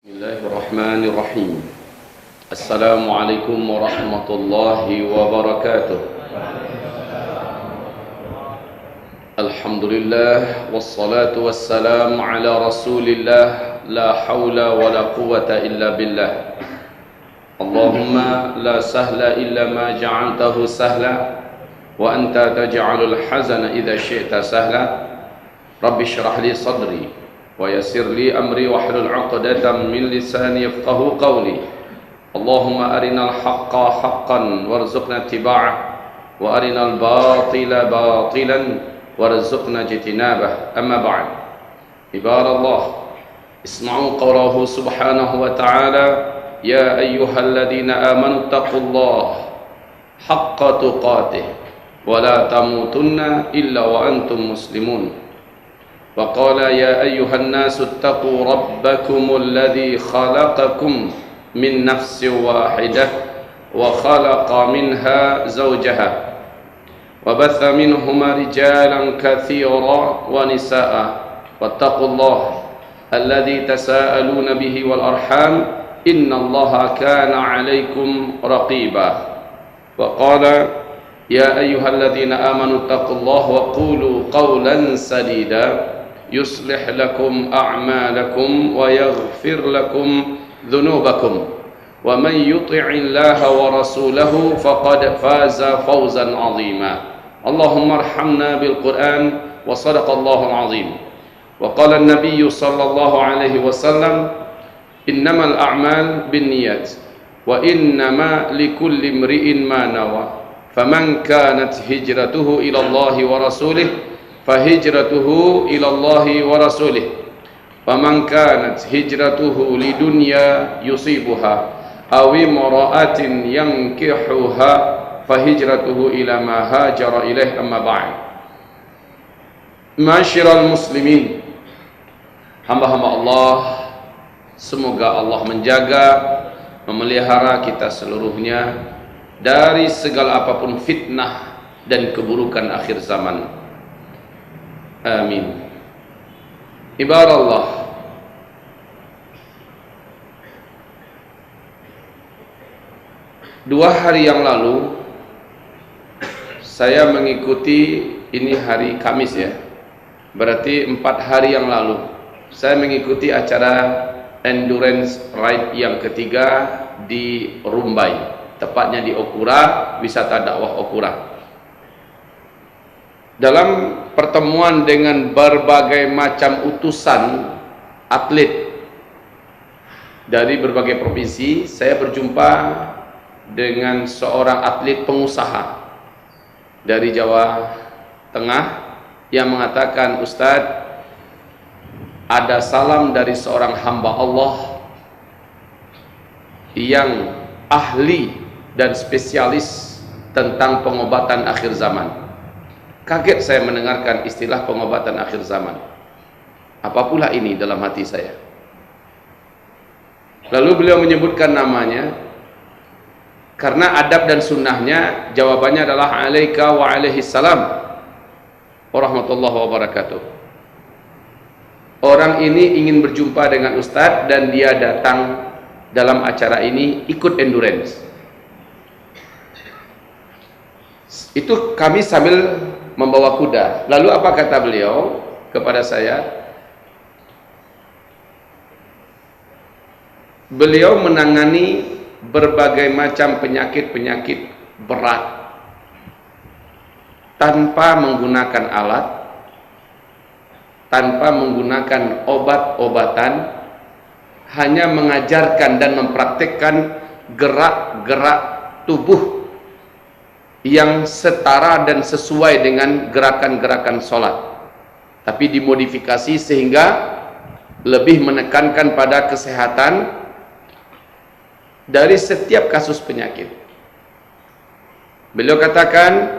Bismillahirrahmanirrahim. Assalamualaikum warahmatullahi wabarakatuh. Alhamdulillah wassalatu wassalamu ala Rasulillah, la haula wala quwwata illa billah. Allahumma la sahla illa ma ja'altahu sahla wa anta taj'alul hazana idza syi'ta sahla. Rabbi shrah li sadri wa yassir li amri wahlul 'uqdatam min lisani yafqahu qawli. Allahumma arinal haqqa haqqan warzuqna ittiba'ah wa arinal batila batilan warzuqna ijtinabah. Amma ba'd. Ibadallah, isma'u qawlahu subhanahu wa ta'ala, ya ayyuhalladzina amanu taqullaha haqqa tuqatih wa la tamutunna illa wa antum muslimun. وقال يا أيها الناس اتقوا ربكم الذي خلقكم من نفس واحدة وخلق منها زوجها وبث منهما رجالا كثيرا ونساء واتقوا الله الذي تساءلون به والأرحام إن الله كان عليكم رقيبا. وقال يا أيها الذين آمنوا اتقوا الله وقولوا قولا سديدا يصلح لكم أعمالكم ويغفر لكم ذنوبكم ومن يطع الله ورسوله فقد فاز فوزا عظيما. اللهم ارحمنا بالقرآن وصدق الله العظيم. وقال النبي صلى الله عليه وسلم إنما الأعمال بالنيات وإنما لكل امرئ ما نوى فمن كانت هجرته إلى الله ورسوله فهجرته إلى الله ورسوله ومن كانت هجرته لدنيا يصيبها أو امرأة ينكحها فهجرته إلى ما هاجر إليه. أما بعد. Ma'asyiral muslimin, hamba-hamba Allah, semoga Allah menjaga, memelihara kita seluruhnya dari segala apapun fitnah dan keburukan akhir zaman. Amin. Ibadallah, dua hari yang lalu saya mengikuti, ini hari Kamis ya, berarti 4 hari yang lalu saya mengikuti acara endurance ride yang ketiga di Rumbai, tepatnya di Okura, wisata dakwah Okura. Dalam pertemuan dengan berbagai macam utusan atlet dari berbagai provinsi, saya berjumpa dengan seorang atlet pengusaha dari Jawa Tengah yang mengatakan, Ustadz, ada salam dari seorang hamba Allah yang ahli dan spesialis tentang pengobatan akhir zaman. Kaget saya mendengarkan istilah pengobatan akhir zaman. Apa pula ini dalam hati saya? Lalu beliau menyebutkan namanya, karena adab dan sunnahnya jawabannya adalah alaika wa alaihi salam warahmatullahi wabarakatuh. Orang ini ingin berjumpa dengan Ustadz dan dia datang dalam acara ini ikut endurance. Itu kami sambil membawa kuda. Lalu apa kata beliau kepada saya? Beliau menangani berbagai macam penyakit-penyakit berat tanpa menggunakan alat, tanpa menggunakan obat-obatan, hanya mengajarkan dan mempraktikkan gerak-gerak tubuh yang setara dan sesuai dengan gerakan-gerakan sholat, tapi dimodifikasi sehingga lebih menekankan pada kesehatan dari setiap kasus penyakit. Beliau katakan,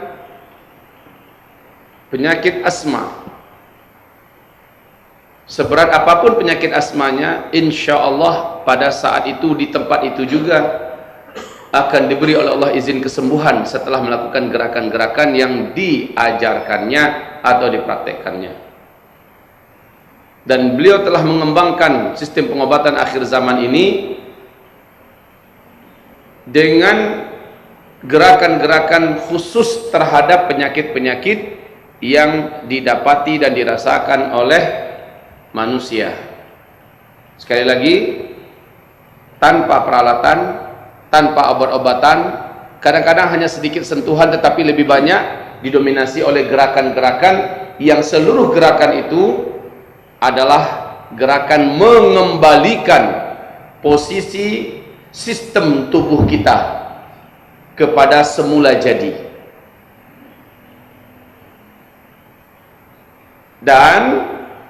penyakit asma, seberat apapun penyakit asmanya, insya Allah pada saat itu di tempat itu juga akan diberi oleh Allah izin kesembuhan setelah melakukan gerakan-gerakan yang diajarkannya atau dipraktekkannya. dan beliau telah mengembangkan sistem pengobatan akhir zaman ini dengan gerakan-gerakan khusus terhadap penyakit-penyakit yang didapati dan dirasakan oleh manusia. Sekali lagi, tanpa peralatan, tanpa obat-obatan, kadang-kadang hanya sedikit sentuhan tetapi lebih banyak didominasi oleh gerakan-gerakan yang seluruh gerakan itu adalah gerakan mengembalikan posisi sistem tubuh kita kepada semula jadi. Dan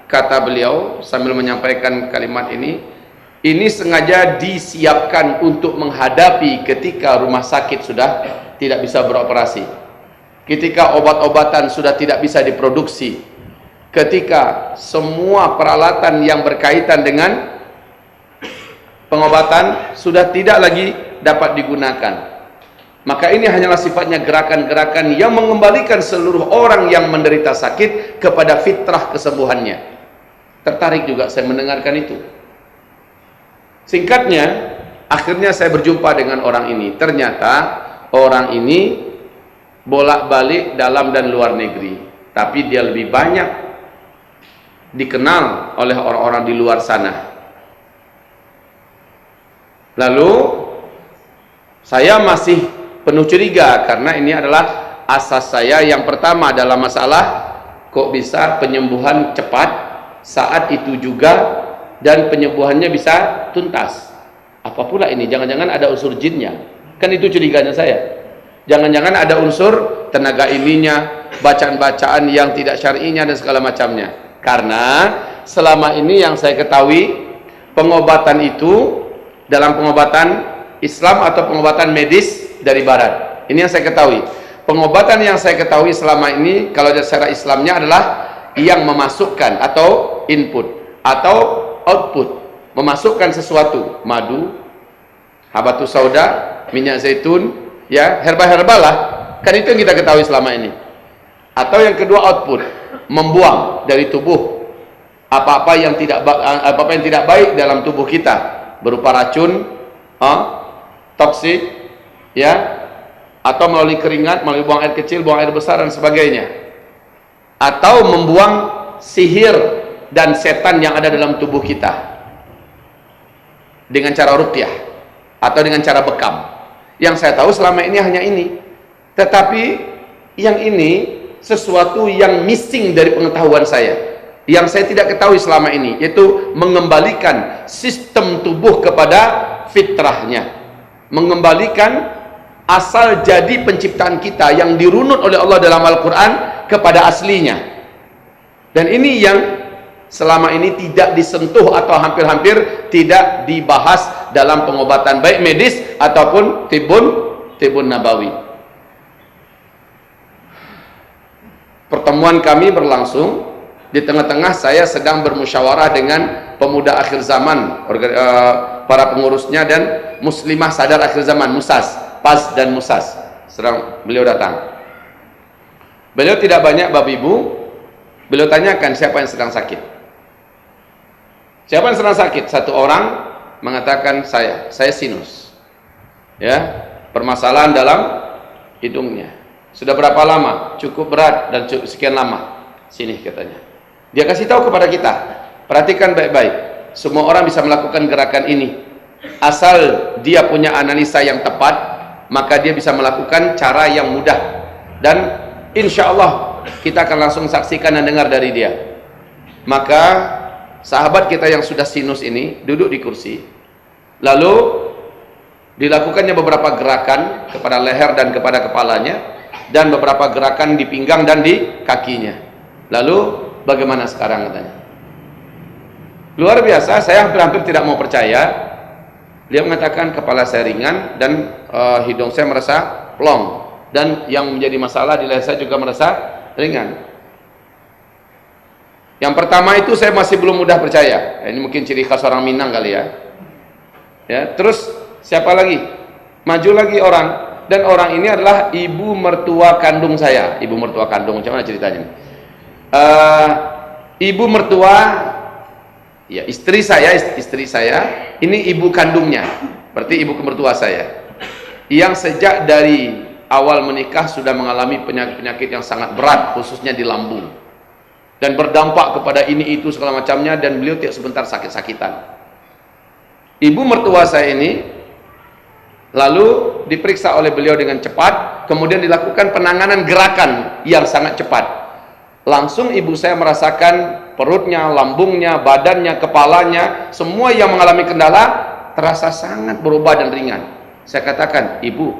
kata beliau sambil menyampaikan kalimat ini sengaja disiapkan untuk menghadapi ketika rumah sakit sudah tidak bisa beroperasi, ketika obat-obatan sudah tidak bisa diproduksi, ketika semua peralatan yang berkaitan dengan pengobatan sudah tidak lagi dapat digunakan. Maka ini hanyalah sifatnya gerakan-gerakan yang mengembalikan seluruh orang yang menderita sakit kepada fitrah kesembuhannya. Tertarik juga saya mendengarkan itu. Singkatnya, akhirnya saya berjumpa dengan orang ini. Ternyata orang ini bolak-balik dalam dan luar negeri, tapi dia lebih banyak dikenal oleh orang-orang di luar sana. Lalu saya masih penuh curiga karena ini adalah asas saya yang pertama dalam masalah kok bisa penyembuhan cepat saat itu juga dan penyembuhannya bisa tuntas. Apa pula ini? Jangan-jangan ada unsur jinnya. Kan itu curiganya saya. Jangan-jangan ada unsur tenaga ilinya, bacaan-bacaan yang tidak syar'inya dan segala macamnya. Karena selama ini yang saya ketahui, pengobatan itu dalam pengobatan Islam atau pengobatan medis dari barat. Ini yang saya ketahui. Pengobatan yang saya ketahui selama ini kalau secara Islamnya adalah yang memasukkan atau input atau output, memasukkan sesuatu, madu, habatus sauda, minyak zaitun, ya, herba-herba lah. Kan itu yang kita ketahui selama ini. Atau yang kedua output, membuang dari tubuh apa-apa yang tidak baik dalam tubuh kita berupa racun, toksik, ya, atau melalui keringat, melalui buang air kecil, buang air besar dan sebagainya. Atau membuang sihir dan setan yang ada dalam tubuh kita dengan cara ruqyah atau dengan cara bekam. Yang saya tahu selama ini hanya ini. Tetapi yang ini sesuatu yang missing dari pengetahuan saya, yang saya tidak ketahui selama ini, yaitu mengembalikan sistem tubuh kepada fitrahnya, mengembalikan asal jadi penciptaan kita yang dirunut oleh Allah dalam Al-Quran kepada aslinya. Dan ini yang selama ini tidak disentuh atau hampir-hampir tidak dibahas dalam pengobatan baik medis ataupun tibun nabawi. Pertemuan kami berlangsung di tengah-tengah saya sedang bermusyawarah dengan pemuda akhir zaman, para pengurusnya dan muslimah sadar akhir zaman, MUSAS, PAS dan MUSAS. Sedang beliau datang. Beliau tidak banyak bapak ibu. Beliau tanyakan siapa yang sedang sakit. Siapa yang sedang sakit? Satu orang mengatakan saya sinus. Ya, permasalahan dalam hidungnya. Sudah berapa lama? Cukup berat dan cukup sekian lama. Sini katanya. Dia kasih tahu kepada kita. Perhatikan baik-baik. Semua orang bisa melakukan gerakan ini. Asal dia punya analisa yang tepat, maka dia bisa melakukan cara yang mudah. Dan insya Allah kita akan langsung saksikan dan dengar dari dia. Maka sahabat kita yang sudah sinus ini duduk di kursi. Lalu dilakukannya beberapa gerakan kepada leher dan kepada kepalanya, dan beberapa gerakan di pinggang dan di kakinya. Lalu bagaimana sekarang katanya? Luar biasa, saya hampir-hampir tidak mau percaya. Dia mengatakan kepala saya ringan dan hidung saya merasa plong, dan yang menjadi masalah di leher saya juga merasa ringan. Yang pertama itu saya masih belum mudah percaya. Ini mungkin ciri khas orang Minang kali ya. Ya, terus siapa lagi? Maju lagi orang, dan orang ini adalah ibu mertua kandung saya. Ibu mertua kandung, macam mana ceritanya? Ibu mertua Ya, istri saya ini ibu kandungnya, berarti ibu mertua saya, yang sejak dari awal menikah sudah mengalami penyakit-penyakit yang sangat berat, khususnya di lambung, dan berdampak kepada ini itu segala macamnya, dan beliau tiap sebentar sakit-sakitan. Ibu mertua saya ini lalu diperiksa oleh beliau dengan cepat, kemudian dilakukan penanganan gerakan yang sangat cepat. Langsung ibu saya merasakan perutnya, lambungnya, badannya, kepalanya, semua yang mengalami kendala terasa sangat berubah dan ringan. Saya katakan, ibu,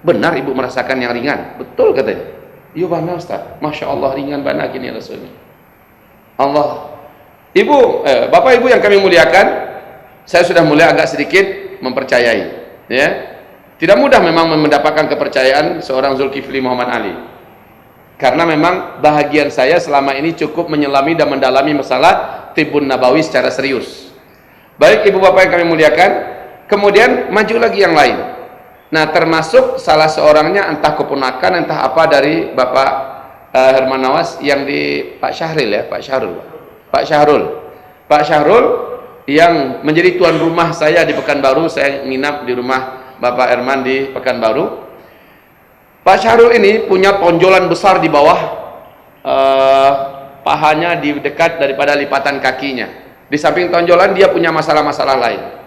benar ibu merasakan yang ringan? Betul katanya. Iya benar Ustaz, Masya Allah ringan benar gini Rasulnya. Allah. Ibu, bapak ibu yang kami muliakan, saya sudah mulai agak sedikit mempercayai. Ya, tidak mudah memang mendapatkan kepercayaan seorang Zulkifli Muhammad Ali. Karena memang bahagian saya selama ini cukup menyelami dan mendalami masalah Tibbun Nabawi secara serius. Baik ibu bapak yang kami muliakan, kemudian maju lagi yang lain. Nah, termasuk salah seorangnya entah keponakan entah apa dari Bapak Herman Nawas yang di Pak Syahril ya, Pak Syahrul yang menjadi tuan rumah saya di Pekanbaru. Saya nginap di rumah Bapak Herman di Pekanbaru. Pak Syahrul ini punya tonjolan besar di bawah pahanya, di dekat daripada lipatan kakinya. Di samping tonjolan dia punya masalah-masalah lain.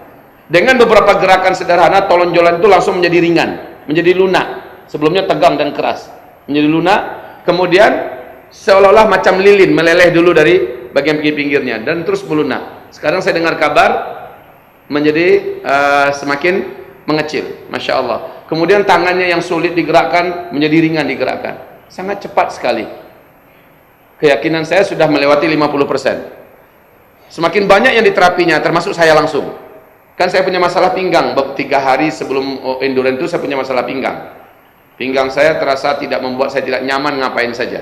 Dengan beberapa gerakan sederhana, tonjolan itu langsung menjadi ringan, menjadi lunak. Sebelumnya tegang dan keras, menjadi lunak. Kemudian seolah-olah macam lilin meleleh dulu dari bagian pinggirnya dan terus melunak. Sekarang saya dengar kabar menjadi semakin mengecil, Masya Allah. Kemudian tangannya yang sulit digerakkan menjadi ringan digerakkan. Sangat cepat sekali. Keyakinan saya sudah melewati 50%. Semakin banyak yang diterapinya, termasuk saya langsung. Kan saya punya masalah pinggang. 3 hari sebelum endurance itu saya punya masalah pinggang. Pinggang saya terasa tidak membuat saya tidak nyaman ngapain saja.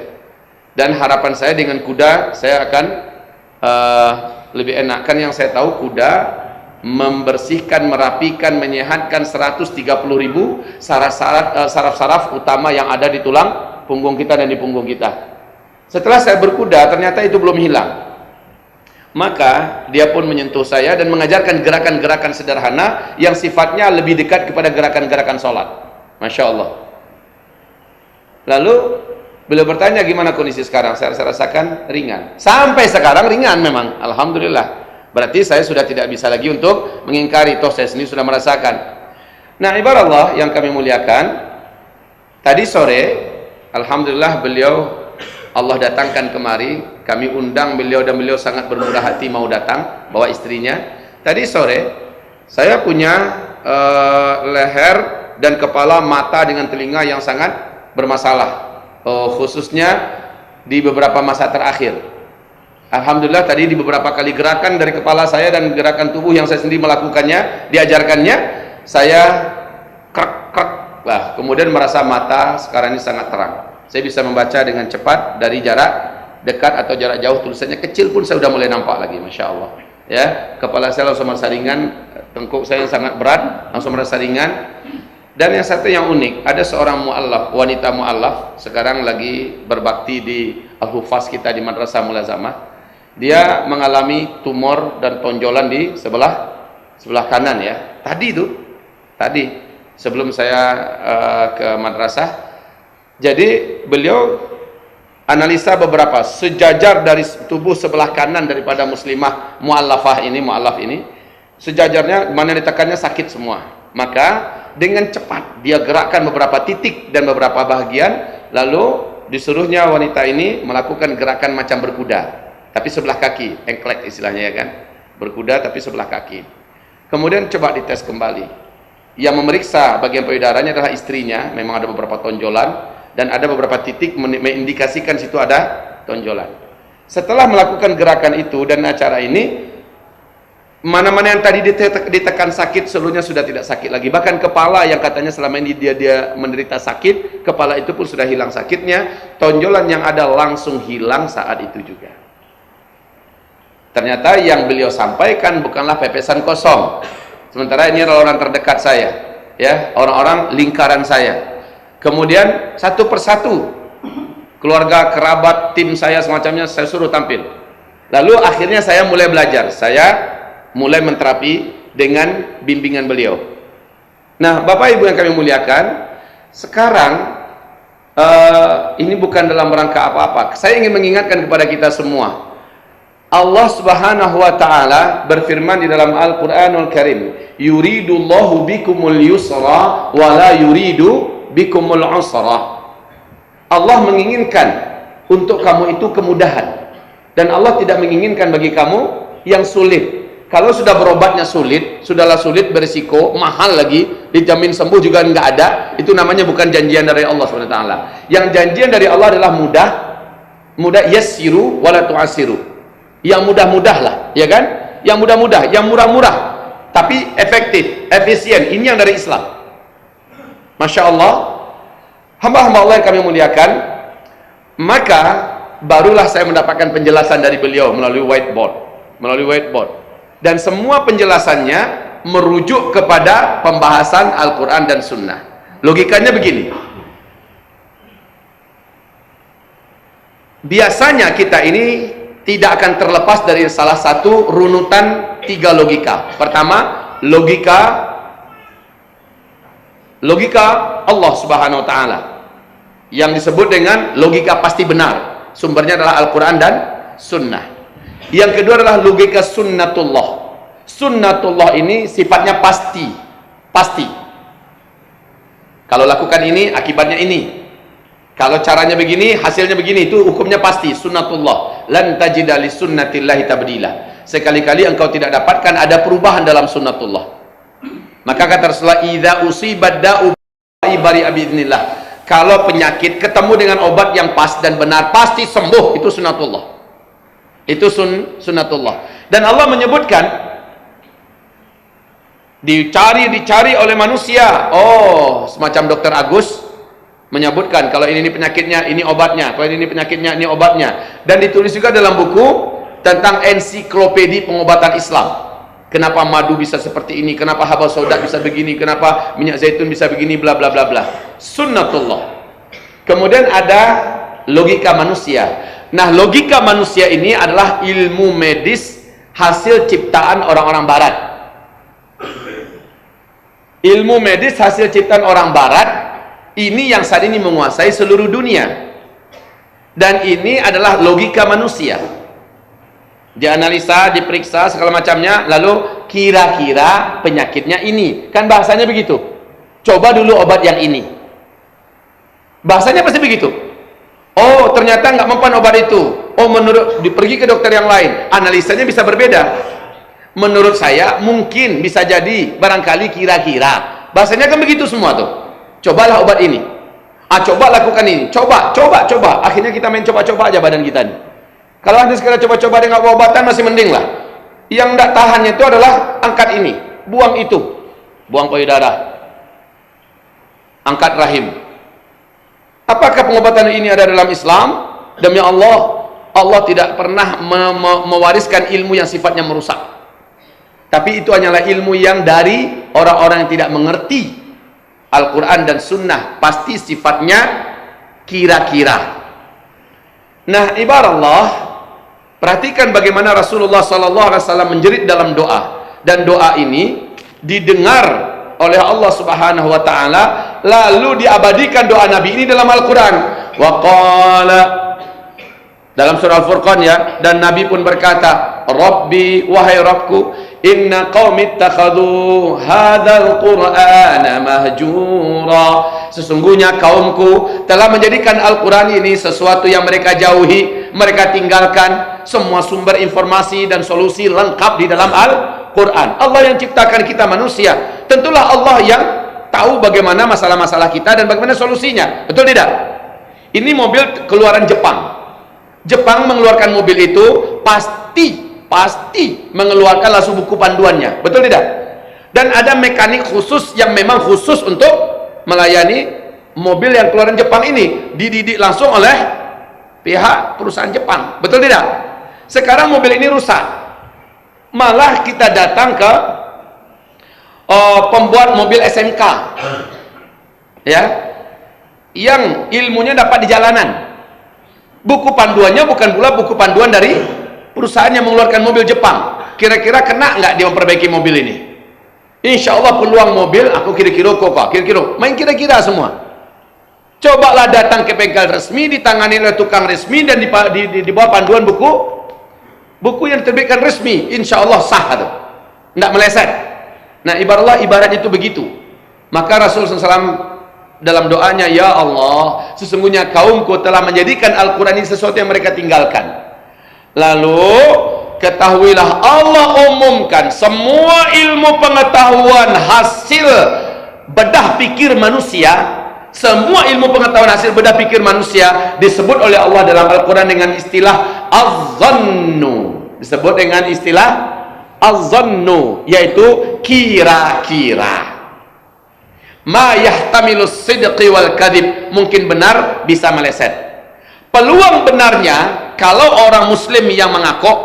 Dan harapan saya dengan kuda, saya akan lebih enak. Kan yang saya tahu kuda membersihkan, merapikan, menyehatkan 130.000 saraf-saraf utama yang ada di tulang punggung kita dan di punggung kita. Setelah saya berkuda, ternyata itu belum hilang. Maka dia pun menyentuh saya dan mengajarkan gerakan-gerakan sederhana yang sifatnya lebih dekat kepada gerakan-gerakan sholat. Masya Allah. Lalu beliau bertanya, gimana kondisi sekarang? Saya rasakan ringan. Sampai sekarang ringan memang, alhamdulillah. Berarti saya sudah tidak bisa lagi untuk mengingkari, toh saya sendiri sudah merasakan. Nah, ibarat Allah yang kami muliakan, tadi sore alhamdulillah beliau Allah datangkan kemari, kami undang beliau dan beliau sangat bermurah hati mau datang bawa istrinya. Tadi sore saya punya leher dan kepala, mata dengan telinga yang sangat bermasalah, khususnya di beberapa masa terakhir. Alhamdulillah tadi di beberapa kali gerakan dari kepala saya dan gerakan tubuh yang saya sendiri melakukannya, diajarkannya, saya krek lah, kemudian merasa mata sekarang ini sangat terang. Saya bisa membaca dengan cepat dari jarak dekat atau jarak jauh, tulisannya kecil pun saya sudah mulai nampak lagi, Masya Allah. Ya, kepala saya langsung merasa ringan, tengkuk saya yang sangat berat langsung merasa ringan. Dan yang satu yang unik, ada seorang mu'allaf, wanita mu'allaf, sekarang lagi berbakti di Al-Hufaz kita di Madrasah Mulazamah. Dia mengalami tumor dan tonjolan di sebelah kanan ya. Tadi sebelum saya ke madrasah. Jadi beliau analisa beberapa sejajar dari tubuh sebelah kanan daripada muslimah mu'allaf ini, sejajarnya mana ditekannya sakit semua. Maka dengan cepat dia gerakkan beberapa titik dan beberapa bahagian, lalu disuruhnya wanita ini melakukan gerakan macam berkuda, tapi sebelah kaki, engklek istilahnya ya kan, berkuda tapi sebelah kaki. Kemudian coba dites kembali. Yang memeriksa bagian payudaranya adalah istrinya, memang ada beberapa tonjolan dan ada beberapa titik mengindikasikan situ ada tonjolan. Setelah melakukan gerakan itu dan acara ini, mana-mana yang tadi ditekan sakit seluruhnya sudah tidak sakit lagi. Bahkan kepala yang katanya selama ini dia menderita sakit, kepala itu pun sudah hilang sakitnya. Tonjolan yang ada langsung hilang saat itu juga. Ternyata yang beliau sampaikan bukanlah pepesan kosong. Sementara ini adalah orang terdekat saya, ya, orang-orang lingkaran saya. Kemudian satu persatu keluarga, kerabat, tim saya semacamnya saya suruh tampil. Lalu akhirnya saya mulai belajar, saya mulai menterapi dengan bimbingan beliau. Nah, Bapak Ibu yang kami muliakan, sekarang ini bukan dalam rangka apa-apa. Saya ingin mengingatkan kepada kita semua. Allah Subhanahu wa taala berfirman di dalam Al-Qur'anul Karim, "Yuridullahu bikumul yusra wa la yuridu bikumul usra." Allah menginginkan untuk kamu itu kemudahan. Dan Allah tidak menginginkan bagi kamu yang sulit. Kalau sudah berobatnya sulit, sudahlah sulit, berisiko, mahal lagi, dijamin sembuh juga enggak ada, itu namanya bukan janjian dari Allah SWT. Yang janjian dari Allah adalah mudah yassiru wala tu'assiru. Yang mudah-mudah lah, ya kan? Yang mudah-mudah, yang murah-murah, tapi efektif, efisien. Ini yang dari Islam. Masya Allah, hamba-hamba Allah yang kami muliakan, maka barulah saya mendapatkan penjelasan dari beliau melalui whiteboard. Dan semua penjelasannya merujuk kepada pembahasan Al-Quran dan Sunnah. Logikanya begini. Biasanya kita ini tidak akan terlepas dari salah satu runutan 3 logika. Pertama, logika Allah Subhanahu wa taala yang disebut dengan logika pasti benar. Sumbernya adalah Al-Quran dan Sunnah. Yang kedua adalah logika sunnatullah. Sunnatullah ini sifatnya pasti. Kalau lakukan ini, akibatnya ini. Kalau caranya begini, hasilnya begini. Itu hukumnya pasti, sunnatullah. Lan tajida li sunnatillahi tabdila. Sekali-kali engkau tidak dapatkan ada perubahan dalam sunnatullah. Maka kata Rasulullah, idza usibat da'u bari abidnillah. Kalau penyakit ketemu dengan obat yang pas dan benar, pasti sembuh. Itu sunnatullah. Itu sunnatullah. Dan Allah menyebutkan, dicari oleh manusia. Oh, semacam Dokter Agus menyebutkan, kalau ini penyakitnya, ini obatnya. Kalau ini penyakitnya, ini obatnya. Dan ditulis juga dalam buku tentang ensiklopedi pengobatan Islam. Kenapa madu bisa seperti ini, kenapa habba sauda bisa begini, kenapa minyak zaitun bisa begini, bla bla bla bla. Sunnatullah. Kemudian ada logika manusia. Nah, logika manusia ini adalah ilmu medis hasil ciptaan orang-orang barat. Ilmu medis hasil ciptaan orang barat ini yang saat ini menguasai seluruh dunia. Dan ini adalah logika manusia. Dianalisa, diperiksa, segala macamnya, lalu kira-kira penyakitnya ini. Kan bahasanya begitu. Coba dulu obat yang ini. Bahasanya pasti begitu. Oh, ternyata nggak mempan obat itu. Oh, pergi ke dokter yang lain. Analisanya bisa berbeda. Menurut saya, mungkin bisa jadi, barangkali, kira-kira. Bahasanya kan begitu semua tuh. Cobalah obat ini. Coba lakukan ini. Coba. Akhirnya kita main coba-coba aja badan kita nih. Kalau anda sekarang coba-coba dengan obatan masih mending lah. Yang nggak tahannya itu adalah angkat ini, buang itu, buang payudara, angkat rahim. Apakah pengobatan ini ada dalam Islam? Demi Allah, Allah tidak pernah mewariskan ilmu yang sifatnya merusak. Tapi itu hanyalah ilmu yang dari orang-orang yang tidak mengerti Al-Quran dan Sunnah. Pasti sifatnya kira-kira. Nah, ibaratlah, perhatikan bagaimana Rasulullah SAW menjerit dalam doa. Dan doa ini didengar oleh Allah Subhanahu wa taala, lalu diabadikan doa Nabi ini dalam Al-Qur'an. Wa qala, dalam surah Al-Furqan ya, dan Nabi pun berkata, Rabbi, wahai Rabbku, inna qaumi ittakhadhu hadzal qur'ana mahjura. Sesungguhnya kaumku telah menjadikan Al-Qur'an ini sesuatu yang mereka jauhi, mereka tinggalkan. Semua sumber informasi dan solusi lengkap di dalam Al-Quran. Allah yang ciptakan kita manusia, tentulah Allah yang tahu bagaimana masalah-masalah kita dan bagaimana solusinya. Betul tidak? Ini mobil keluaran Jepang. Jepang mengeluarkan mobil itu pasti mengeluarkan langsung buku panduannya. Betul tidak? Dan ada mekanik khusus yang memang khusus untuk melayani mobil yang keluaran Jepang ini, dididik langsung oleh pihak perusahaan Jepang. Betul tidak? Sekarang mobil ini rusak, malah kita datang ke pembuat mobil SMK ya, yang ilmunya dapat di jalanan. Buku panduannya bukan pula buku panduan dari perusahaan yang mengeluarkan mobil Jepang. Kira-kira kena nggak dia memperbaiki mobil ini? Insya Allah peluang mobil aku kira-kira main kira-kira semua. Cobalah datang ke bengkel resmi, ditangani oleh tukang resmi, dan di bawah panduan buku yang diterbitkan resmi, insya Allah sah itu, tidak meleset. Nah, ibaratnya itu begitu. Maka Rasulullah SAW dalam doanya, ya Allah, sesungguhnya kaumku telah menjadikan Al-Quran ini sesuatu yang mereka tinggalkan. Lalu ketahuilah Allah umumkan semua ilmu pengetahuan hasil bedah pikir manusia. Semua ilmu pengetahuan hasil bedah pikir manusia disebut oleh Allah dalam Al-Quran dengan istilah az-zannu. Disebut dengan istilah az-zannu, yaitu kira-kira. Ma yahtamilus sidqi wal kadhib, mungkin benar bisa meleset. Peluang benarnya kalau orang muslim yang mengaku,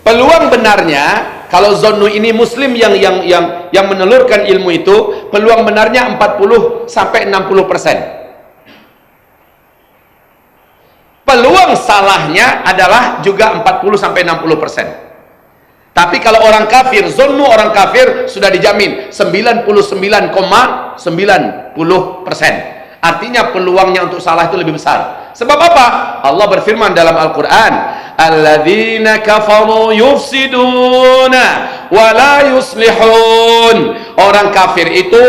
peluang benarnya kalau zonnu ini muslim yang menelurkan ilmu itu, peluang benarnya 40 sampai 60%. Peluang salahnya adalah juga 40 sampai 60%. Tapi kalau orang kafir, zonnu orang kafir sudah dijamin 99,90%. Artinya peluangnya untuk salah itu lebih besar. Sebab apa? Allah berfirman dalam Al-Quran, alladzina kafaru yufsiduna wa la yuslihun. Orang kafir itu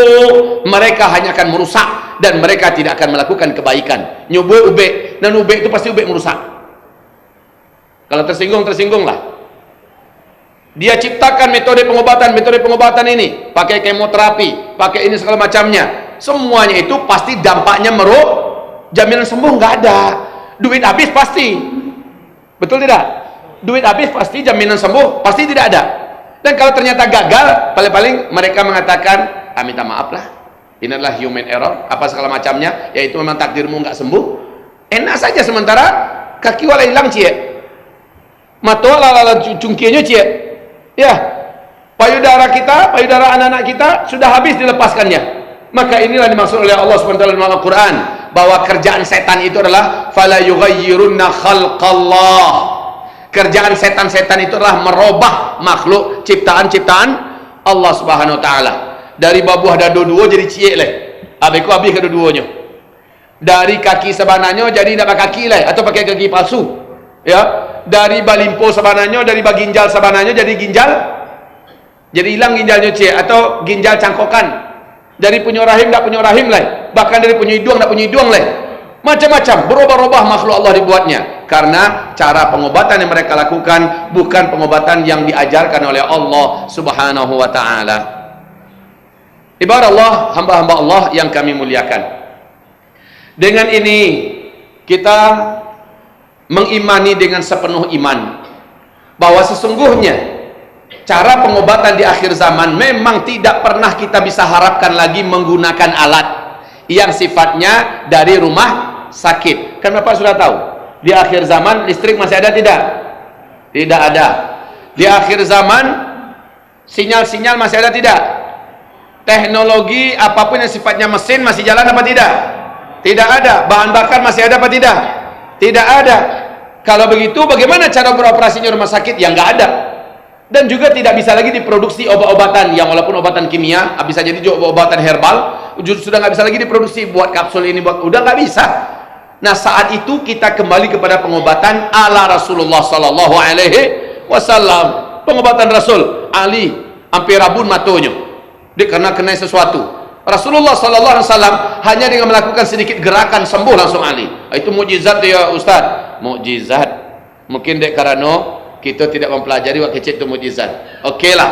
mereka hanya akan merusak dan mereka tidak akan melakukan kebaikan. Nyubuk ubek, dan ubek itu pasti ubek merusak. Kalau tersinggung-tersinggung dia ciptakan metode pengobatan ini, pakai kemoterapi, pakai ini segala macamnya. Semuanya itu pasti dampaknya jaminan sembuh nggak ada. Duit habis pasti. Betul tidak? Duit habis pasti, jaminan sembuh pasti tidak ada. Dan kalau ternyata gagal, paling-paling mereka mengatakan, minta maaf lah, ini adalah human error, apa segala macamnya, yaitu memang takdirmu nggak sembuh. Enak saja sementara kaki wala hilang cie, mata wala cungkinya cie, ya, payudara anak-anak kita sudah habis dilepaskannya. Maka inilah dimaksud oleh Allah SWT dalam Al-Quran, bahwa kerjaan setan itu adalah fala yughayyirunna khalqallah. Kerjaan setan-setan itu adalah merubah makhluk ciptaan-ciptaan Allah Subhanahu wa taala. Dari babuh ada dua jadi ciek leh. Abeku habis kedua-duanya. Dari kaki sebanannya jadi tidak pakai kaki leh, atau pakai kaki palsu. Ya, dari balimpo sebanannya, dari baginjal sebanannya jadi ginjal. Jadi hilang ginjalnya ciek, atau ginjal cangkokan. Dari punya rahim tidak punya rahim lah, bahkan dari punya hidung tidak punya hidung lah. Macam-macam, berubah-ubah makhluk Allah dibuatnya, karena cara pengobatan yang mereka lakukan bukan pengobatan yang diajarkan oleh Allah Subhanahu wa taala. Ibarat Allah, hamba-hamba Allah yang kami muliakan. Dengan ini kita mengimani dengan sepenuh iman bahwa sesungguhnya cara pengobatan di akhir zaman memang tidak pernah kita bisa harapkan lagi menggunakan alat yang sifatnya dari rumah sakit. Kan Bapak sudah tahu, di akhir zaman listrik masih ada tidak? Tidak ada. Di akhir zaman sinyal-sinyal masih ada tidak? Teknologi apapun yang sifatnya mesin masih jalan apa tidak? Tidak ada. Bahan bakar masih ada apa tidak? Tidak ada. Kalau begitu bagaimana cara beroperasinya rumah sakit? Yang nggak ada. Dan juga tidak bisa lagi diproduksi obat-obatan yang walaupun obatan kimia, bisa jadi juga obat-obatan herbal, sudah nggak bisa lagi diproduksi, buat kapsul ini, udah nggak bisa. Nah, saat itu kita kembali kepada pengobatan ala Rasulullah Sallallahu Alaihi Wasallam. Pengobatan Rasul, Ali hampir rabun matonya, dia karena kena sesuatu. Rasulullah Sallallahu Alaihi Wasallam hanya dengan melakukan sedikit gerakan sembuh langsung Ali. Itu mukjizat ya Ustaz, mukjizat. Mungkin dek karena kita tidak mempelajari waktu kecil itu mukjizat. Okeylah.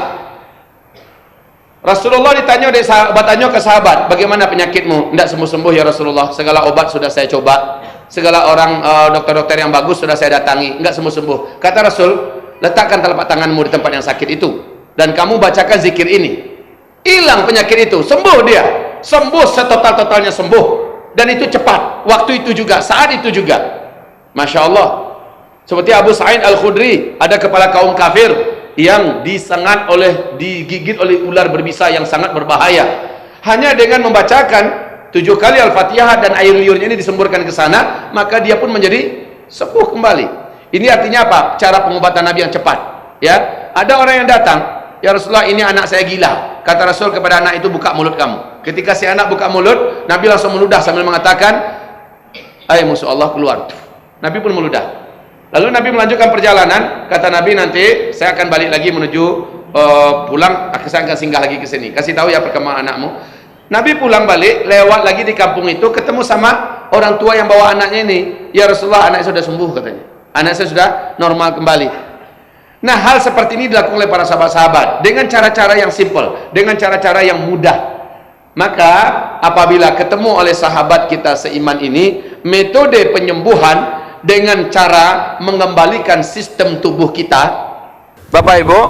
Rasulullah ditanya oleh sahabatnya ke sahabat, bagaimana penyakitmu? Tidak sembuh-sembuh ya Rasulullah. Segala obat sudah saya coba, segala orang dokter-dokter yang bagus sudah saya datangi, enggak sembuh-sembuh. Kata Rasul, letakkan telapak tanganmu di tempat yang sakit itu dan kamu bacakan zikir ini. Hilang penyakit itu, sembuh dia. Sembuh setotal-totalnya sembuh. Dan itu cepat, waktu itu juga, saat itu juga. Masya Allah. Seperti Abu Sa'id Al-Khudri, ada kepala kaum kafir yang digigit oleh ular berbisa yang sangat berbahaya. Hanya dengan membacakan 7 kali Al-Fatihah dan air liurnya ini disemburkan ke sana, maka dia pun menjadi sembuh kembali. Ini artinya apa? Cara pengobatan Nabi yang cepat. Ya, ada orang yang datang, ya Rasulullah, ini anak saya gila. Kata Rasul kepada anak itu, buka mulut kamu. Ketika si anak buka mulut, Nabi langsung meludah sambil mengatakan, "Hai musuh Allah, keluar." Nabi pun meludah. Lalu Nabi melanjutkan perjalanan. Kata Nabi, nanti saya akan balik lagi menuju pulang. Saya akan singgah lagi ke sini. Kasih tahu ya perkembangan anakmu. Nabi pulang balik, lewat lagi di kampung itu, ketemu sama orang tua yang bawa anaknya ini. Ya Rasulullah, anak saya sudah sembuh katanya. Anak saya sudah normal kembali. Nah, hal seperti ini dilakukan oleh para sahabat-sahabat dengan cara-cara yang simple, dengan cara-cara yang mudah. Maka apabila ketemu oleh sahabat kita seiman ini, metode penyembuhan dengan cara mengembalikan sistem tubuh kita, Bapak Ibu,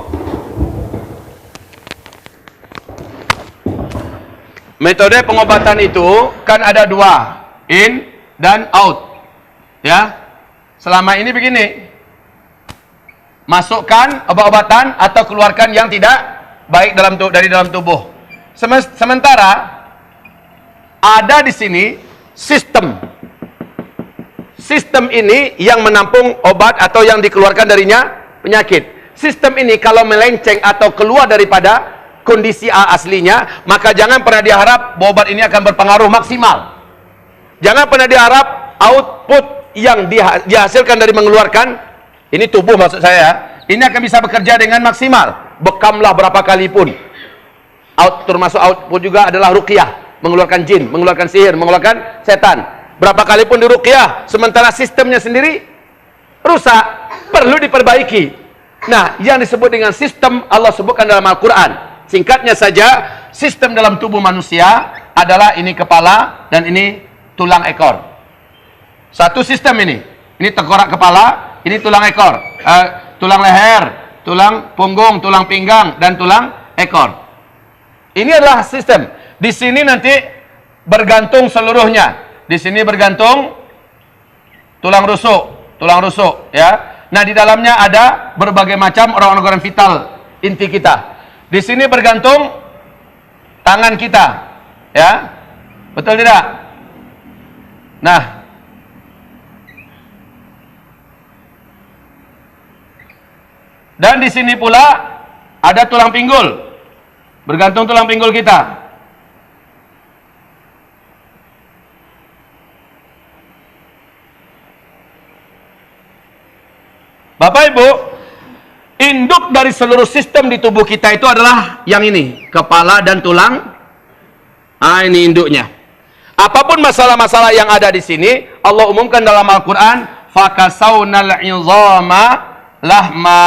metode pengobatan itu kan ada dua, in dan out. Ya, selama ini begini, masukkan obat-obatan atau keluarkan yang tidak baik dari dalam tubuh. Sementara ada di sini sistem ini yang menampung obat atau yang dikeluarkan darinya penyakit. Sistem ini kalau melenceng atau keluar daripada kondisi aslinya, maka jangan pernah diharap obat ini akan berpengaruh maksimal. Jangan pernah diharap output yang dihasilkan dari mengeluarkan, ini tubuh maksud saya, ini akan bisa bekerja dengan maksimal. Bekamlah berapa kali pun. Termasuk output juga adalah ruqyah, mengeluarkan jin, mengeluarkan sihir, mengeluarkan setan. Berapa kali pun diruqyah, sementara sistemnya sendiri rusak, perlu diperbaiki. Nah, yang disebut dengan sistem Allah sebutkan dalam Al-Quran. Singkatnya saja, sistem dalam tubuh manusia adalah ini kepala dan ini tulang ekor. Satu sistem ini. Ini tengkorak kepala, ini tulang ekor, tulang leher, tulang punggung, tulang pinggang, dan tulang ekor. Ini adalah sistem. Di sini nanti bergantung seluruhnya. Di sini bergantung tulang rusuk, ya. Nah, di dalamnya ada berbagai macam organ-organ vital inti kita. Di sini bergantung tangan kita, ya. Betul tidak? Nah, dan di sini pula ada tulang pinggul. Bergantung tulang pinggul kita. Bapak Ibu, induk dari seluruh sistem di tubuh kita itu adalah yang ini, kepala dan tulang. Ini induknya. Apapun masalah-masalah yang ada di sini, Allah umumkan dalam Al-Quran, fakasawnal izama lahma.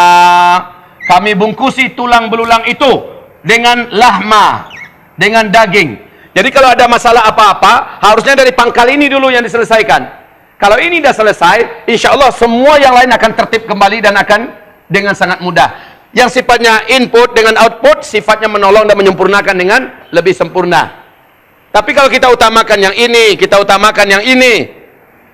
Kami bungkusi tulang belulang itu dengan lahma, dengan daging. Jadi kalau ada masalah apa-apa, harusnya dari pangkal ini dulu yang diselesaikan. Kalau ini sudah selesai, insya Allah semua yang lain akan tertib kembali dan akan dengan sangat mudah. Yang sifatnya input dengan output, sifatnya menolong dan menyempurnakan dengan lebih sempurna. Tapi kalau kita utamakan yang ini, kita utamakan yang ini,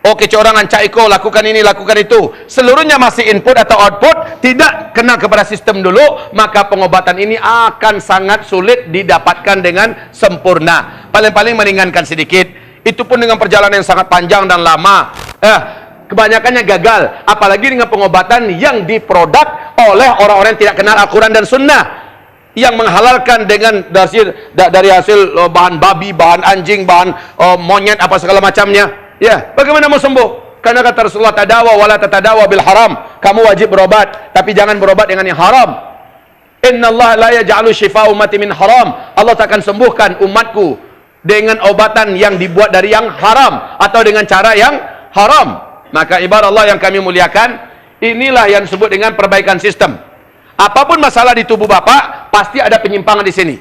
oke, corangan Caiko, lakukan ini, lakukan itu, seluruhnya masih input atau output, tidak kena kepada sistem dulu, maka pengobatan ini akan sangat sulit didapatkan dengan sempurna. Paling-paling meringankan sedikit. Itu pun dengan perjalanan yang sangat panjang dan lama. Kebanyakannya gagal. Apalagi dengan pengobatan yang diproduk oleh orang-orang yang tidak kenal Al-Quran dan Sunnah, yang menghalalkan dengan dari hasil bahan babi, bahan anjing, bahan monyet, apa segala macamnya. Ya, bagaimana mau sembuh? Karena kata Rasulullah, tadawa wala tatadawa bil haram. Kamu wajib berobat, tapi jangan berobat dengan yang haram. Innallaha la yaj'alu shifaa ummati min haram. Allah takkan sembuhkan umatku dengan obatan yang dibuat dari yang haram atau dengan cara yang haram. Maka ibarat Allah yang kami muliakan, inilah yang disebut dengan perbaikan sistem. Apapun masalah di tubuh Bapak, pasti ada penyimpangan di sini.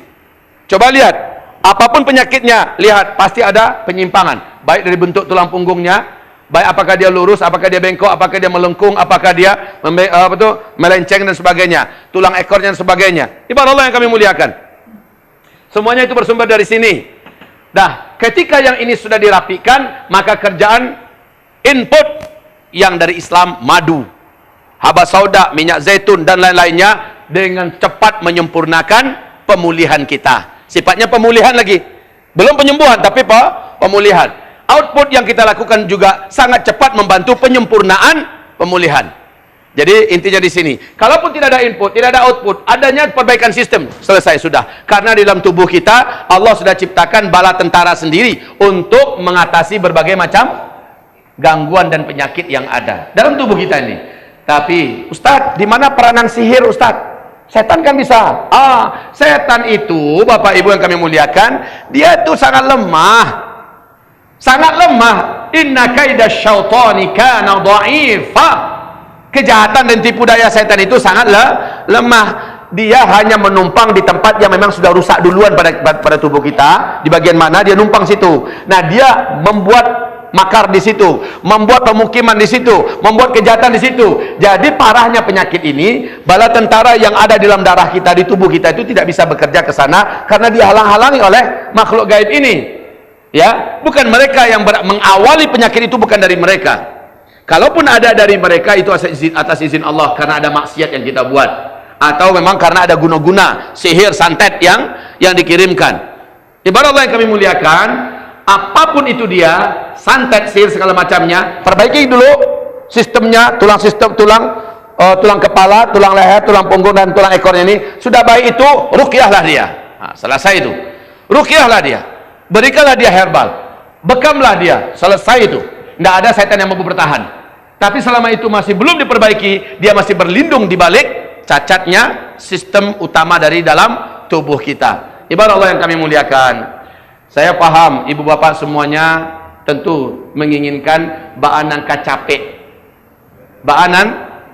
Coba lihat, apapun penyakitnya, lihat pasti ada penyimpangan. Baik dari bentuk tulang punggungnya, baik apakah dia lurus, apakah dia bengkok, apakah dia melengkung, apakah dia melenceng dan sebagainya, tulang ekornya dan sebagainya. Ibarat Allah yang kami muliakan. Semuanya itu bersumber dari sini. Nah, ketika yang ini sudah dirapikan, maka kerjaan input yang dari Islam, madu, haba sauda, minyak zaitun, dan lain-lainnya, dengan cepat menyempurnakan pemulihan kita. Sifatnya pemulihan lagi. Belum penyembuhan, tapi pemulihan. Output yang kita lakukan juga sangat cepat membantu penyempurnaan pemulihan. Jadi intinya di sini, kalaupun tidak ada input, tidak ada output, adanya perbaikan sistem, selesai sudah. Karena di dalam tubuh kita, Allah sudah ciptakan bala tentara sendiri untuk mengatasi berbagai macam gangguan dan penyakit yang ada dalam tubuh kita ini. Tapi, Ustadz, di mana peranan sihir, Ustadz? Setan kan bisa. Setan itu, Bapak Ibu yang kami muliakan, dia itu sangat lemah. Sangat lemah. Inna kaidash syaitani kana dha'ifa. Kejahatan dan tipu daya setan itu sangat lemah. Dia hanya menumpang di tempat yang memang sudah rusak duluan pada tubuh kita. Di bagian mana dia numpang situ. Nah, dia membuat makar di situ, membuat pemukiman di situ, membuat kejahatan di situ. Jadi parahnya penyakit ini, bala tentara yang ada di dalam darah kita, di tubuh kita itu tidak bisa bekerja ke sana karena dihalang-halangi oleh makhluk gaib ini. Ya, bukan mereka yang mengawali penyakit itu, bukan dari mereka. Kalaupun ada dari mereka, itu atas izin Allah, karena ada maksiat yang kita buat, atau memang karena ada guna-guna sihir santet yang dikirimkan. Ibarat Allah yang kami muliakan, apapun itu dia, santet, sihir, segala macamnya, perbaiki dulu sistemnya, tulang kepala, tulang leher, tulang punggung, dan tulang ekornya ini. Sudah baik itu, ruqyahlah dia. Nah, selesai itu. Ruqyahlah dia. Berikanlah dia herbal. Bekamlah dia. Selesai itu. Tidak ada setan yang mampu bertahan. Tapi selama itu masih belum diperbaiki, dia masih berlindung di balik cacatnya sistem utama dari dalam tubuh kita. Ibarat Allah yang kami muliakan, saya paham ibu bapak semuanya tentu menginginkan baanan kacapek. Baanan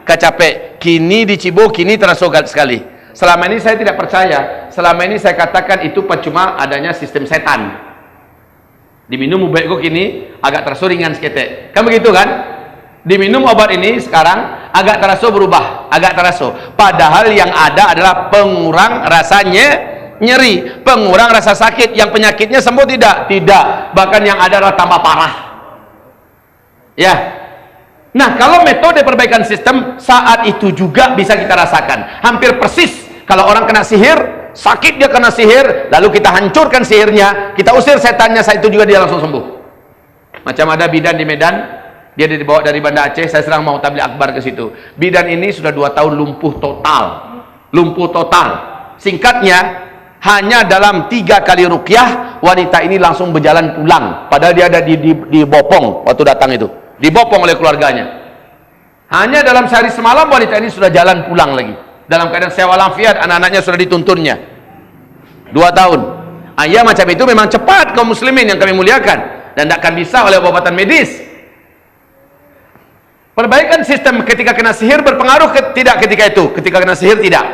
kacapek. Kini di Cibo, kini terasa sekali. Selama ini saya tidak percaya. Selama ini saya katakan itu cuma adanya sistem setan. Diminum obat kok kini agak terasa ringan seketek. Kan begitu kan? Diminum obat ini sekarang agak terasa berubah, agak terasa. Padahal yang ada adalah pengurang rasanya nyeri, pengurang rasa sakit. Yang penyakitnya sembuh tidak? Tidak. Bahkan yang ada adalah tambah parah. Ya. Nah, kalau metode perbaikan sistem saat itu juga bisa kita rasakan. Hampir persis kalau orang kena sihir, sakit dia kena sihir, lalu kita hancurkan sihirnya, kita usir setannya, saat itu juga dia langsung sembuh. Macam ada bidan di Medan, dia dibawa dari Banda Aceh, saya sedang mau tabligh akbar ke situ. Bidan ini sudah 2 tahun lumpuh total. Lumpuh total. Singkatnya, hanya dalam 3 kali ruqyah, wanita ini langsung berjalan pulang. Padahal dia ada di Bopong waktu datang itu. Dibopong oleh keluarganya. Hanya dalam sehari semalam wanita ini sudah jalan pulang lagi. Dalam keadaan sehat walafiat, anak-anaknya sudah dituntunnya. 2 tahun. Ayah macam itu memang cepat kaum muslimin yang kami muliakan. Dan tidak akan bisa oleh obatan medis. Perbaikan sistem ketika kena sihir berpengaruh tidak ketika itu? Ketika kena sihir tidak.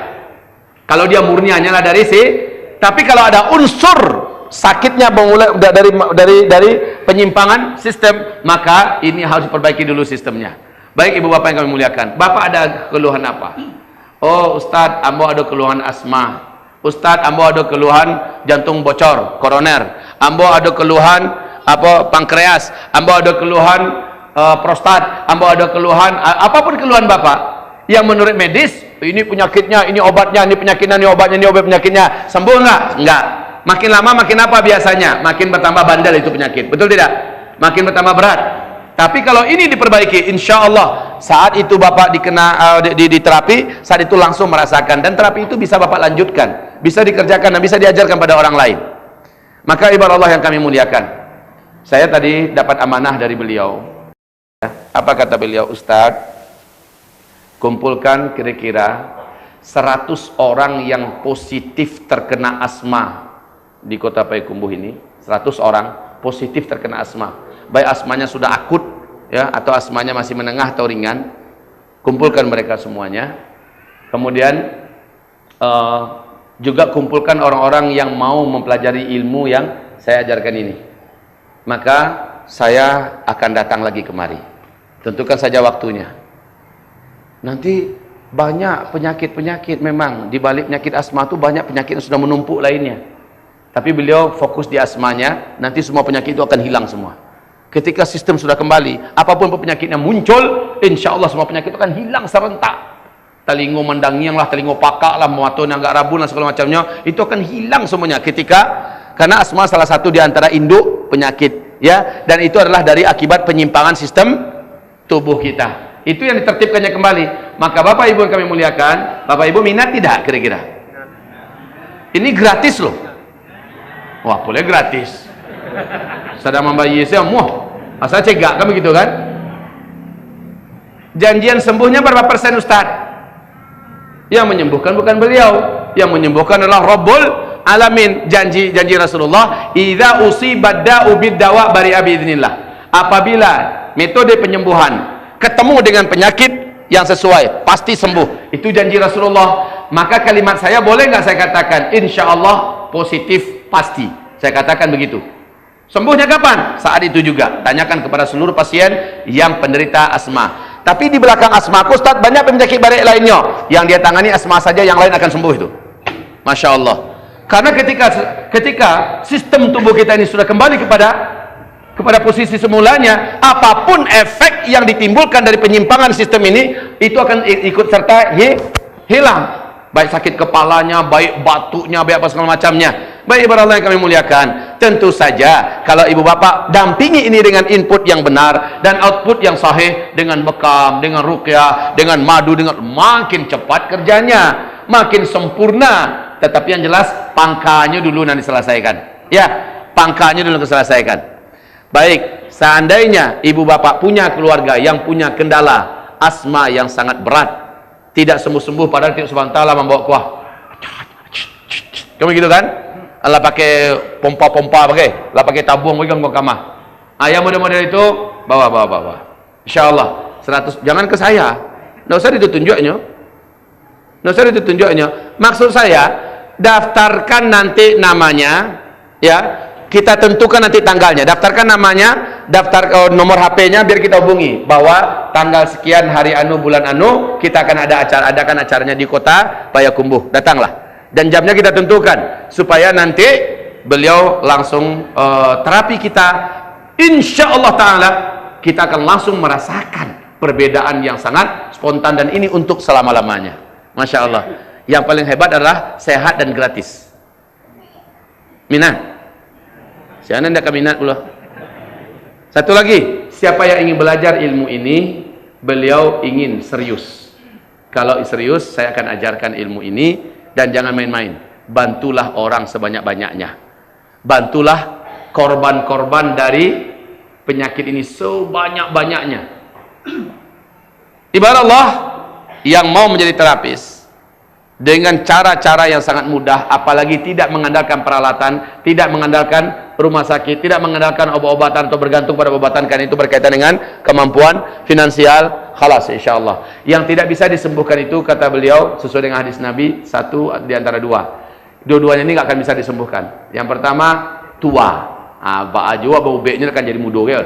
Kalau dia murni hanyalah dari tapi kalau ada unsur sakitnya dari penyimpangan sistem, maka ini harus diperbaiki dulu sistemnya. Baik ibu bapak yang kami muliakan. Bapak ada keluhan apa? Oh Ustadz, ambo ada keluhan asma. Ustadz, ambo ada keluhan jantung bocor, koroner. Ambo ada keluhan pankreas. Ambo ada keluhan prostat, ambo ada keluhan, apapun keluhan bapak yang menurut medis, ini penyakitnya, ini obatnya, ini penyakitnya, ini obatnya, ini obat penyakitnya, sembuh enggak? Enggak. Makin lama makin apa biasanya? Makin bertambah bandel itu penyakit, betul tidak? Makin bertambah berat. Tapi kalau ini diperbaiki, insya Allah saat itu bapak di terapi, saat itu langsung merasakan, dan terapi itu bisa bapak lanjutkan, bisa dikerjakan dan bisa diajarkan pada orang lain. Maka ibarat Allah yang kami muliakan, saya tadi dapat amanah dari beliau. Apa kata beliau? Ustadz, kumpulkan kira-kira 100 orang yang positif terkena asma di kota Payakumbuh ini. 100 orang positif terkena asma, baik asmanya sudah akut ya, atau asmanya masih menengah atau ringan. Kumpulkan mereka semuanya. Kemudian juga kumpulkan orang-orang yang mau mempelajari ilmu yang saya ajarkan ini. Maka saya akan datang lagi kemari. Tentukan saja waktunya. Nanti banyak penyakit-penyakit, memang di balik penyakit asma itu banyak penyakit yang sudah menumpuk lainnya. Tapi beliau fokus di asmanya, nanti semua penyakit itu akan hilang semua. Ketika sistem sudah kembali, apapun penyakitnya muncul, insya Allah semua penyakit itu akan hilang serentak. Telingo mendangiang lah, telingo pakak lah, muaton yang agak rabun lah, segala macamnya, itu akan hilang semuanya. Karena asma salah satu di antara induk penyakit, ya, dan itu adalah dari akibat penyimpangan sistem tubuh kita. Itu yang ditertibkannya kembali. Maka Bapak Ibu yang kami muliakan, Bapak Ibu minat tidak kira-kira? Ini gratis loh. Wah, boleh gratis. Sedang membayi saya, asal cegak kan begitu kan? Janjian sembuhnya berapa persen Ustaz? Yang menyembuhkan bukan beliau, yang menyembuhkan adalah Rabbul Alamin. Janji Rasulullah, idza usibad da'u bid-dawa bari'a biidznillah. Apabila metode penyembuhan ketemu dengan penyakit yang sesuai, pasti sembuh. Itu janji Rasulullah. Maka kalimat saya boleh nggak saya katakan insyaallah positif pasti. Saya katakan begitu. Sembuhnya kapan? Saat itu juga. Tanyakan kepada seluruh pasien yang penderita asma. Tapi di belakang asma, Ustaz, banyak penyakit barik lainnya yang dia tangani asma saja, yang lain akan sembuh itu. Masya Allah. Karena ketika sistem tubuh kita ini sudah kembali kepada posisi semulanya, apapun efek yang ditimbulkan dari penyimpangan sistem ini, itu akan ikut serta hilang. Baik sakit kepalanya, baik batuknya, baik apa segala macamnya. Baik ibarat Allah yang kami muliakan, tentu saja kalau ibu bapak dampingi ini dengan input yang benar dan output yang sahih, dengan bekam, dengan ruqyah, dengan madu, dengan makin cepat kerjanya, makin sempurna. Tetapi yang jelas pangkalnya dulu nanti selesaikan. Ya, pangkalnya dulu diselesaikan. Baik, seandainya ibu bapak punya keluarga yang punya kendala asma yang sangat berat, tidak sembuh-sembuh, padahal tidak subhanahu wa ta'ala membawa kuah. Kamu gitu kan? Allah pakai pompa-pompa pakai, Allah pakai tabung pegang ke kamar. Yang model-model itu bawa. Insyaallah 100, jangan ke saya. Enggak usah ditunjuknya. Enggak usah ditunjuknya. Maksud saya, daftarkan nanti namanya, ya. Kita tentukan nanti tanggalnya, daftarkan namanya, daftar nomor HP-nya biar kita hubungi bahwa tanggal sekian hari anu bulan anu kita akan adakan acaranya di kota Payakumbuh. Datanglah. Dan jamnya kita tentukan supaya nanti beliau langsung terapi kita. Insya Allah Ta'ala kita akan langsung merasakan perbedaan yang sangat spontan, dan ini untuk selama-lamanya. Masya Allah. Yang paling hebat adalah sehat dan gratis. Minat? Si Anda tidak minat pula. Satu lagi, siapa yang ingin belajar ilmu ini, beliau ingin serius. Kalau serius, saya akan ajarkan ilmu ini. Dan jangan main-main, bantulah orang sebanyak-banyaknya, bantulah korban-korban dari penyakit ini sebanyak-banyaknya. Ibarat Allah yang mau menjadi terapis dengan cara-cara yang sangat mudah, apalagi tidak mengandalkan peralatan, tidak mengandalkan rumah sakit, tidak mengandalkan obat-obatan atau bergantung pada obatan, karena itu berkaitan dengan kemampuan finansial. Khalas insyaallah. Yang tidak bisa disembuhkan itu, kata beliau sesuai dengan hadis Nabi, satu di antara dua. Dua-duanya ini nggak akan bisa disembuhkan. Yang pertama tua. Ba ajwa bau beknya akan jadi mudo ya.